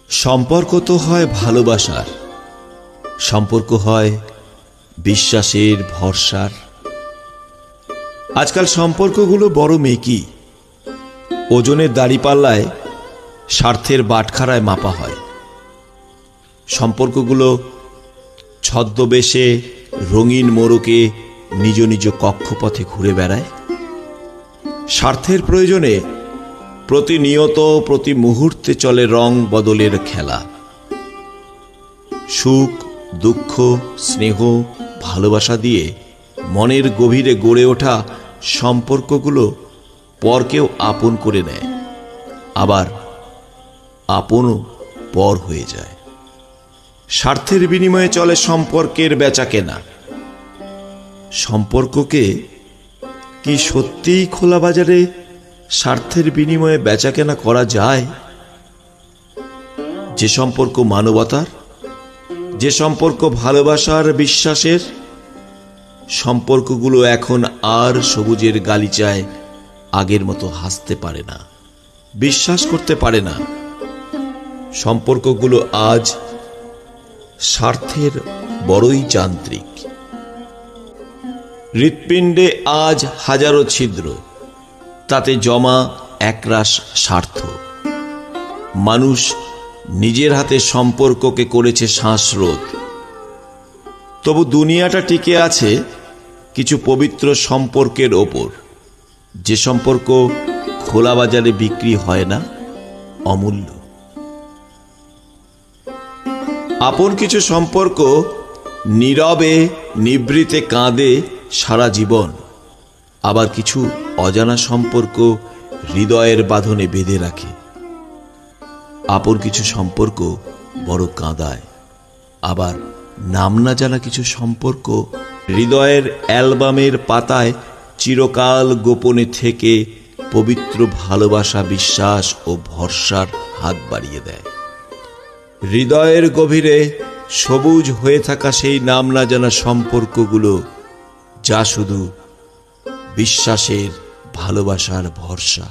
সম্পর্ক তো হয় ভালোবাসার, সম্পর্ক হয় বিশ্বাসের, ভরসার। আজকাল সম্পর্কগুলো বড় মেকি, ওজনের দাড়িপাল্লায়, স্বার্থের বাটখারায় মাপা হয়। সম্পর্কগুলো ছদ্মবেশে রঙিন মোড়কে নিজ নিজ কক্ষপথে ঘুরে বেড়ায়। স্বার্থের প্রয়োজনে প্রতিনিয়ত প্রতি মুহূর্তে চলে রং বদলের খেলা। সুখ, দুঃখ, স্নেহ, ভালোবাসা দিয়ে মনের গভীরে গড়ে ওঠা সম্পর্কগুলো পরকেও আপন করে নেয়, আবার আপনও পর হয়ে যায়। স্বার্থের বিনিময়ে চলে সম্পর্কের বেচাকেনা। সম্পর্ককে কি সত্যিই খোলা বাজারে স্বার্থের বিনিময়ে বেচাকেনা করা যায়? যে সম্পর্ক মানবতার, যে সম্পর্ক ভালোবাসার, বিশ্বাসের, সম্পর্কগুলো এখন আর সবুজের গালিচায় আগের মতো হাসতে পারে না, বিশ্বাস করতে পারে না। সম্পর্কগুলো আজ স্বার্থের বড়ই যান্ত্রিক। হৃৎপিণ্ডে আজ হাজারো ছিদ্র, তাতে জমা একরাশ স্বার্থ। মানুষ নিজের হাতে সম্পর্ককে করেছে শ্বাসরোধ। তবু দুনিয়াটা টিকে আছে কিছু পবিত্র সম্পর্কের ওপর, যে সম্পর্ক খোলা বাজারে বিক্রি হয় না, অমূল্য। আপন কিছু সম্পর্ক নীরবে নিভৃতে কাঁদে সারা জীবন, আবার কিছু অজানা সম্পর্ক হৃদয়ের বাঁধনে বেঁধে রাখে। আপন কিছু সম্পর্ক বড় কাঁদায়, আবার নাম না জানা কিছু সম্পর্ক হৃদয়ের অ্যালবামের পাতায় চিরকাল গোপনে থেকে পবিত্র ভালোবাসা, বিশ্বাস ও ভরসার হাত বাড়িয়ে দেয়। হৃদয়ের গভীরে সবুজ হয়ে থাকা সেই নাম না জানা সম্পর্কগুলো, যা শুধু বিশ্বাসের, ভালোবাসার ভরসা।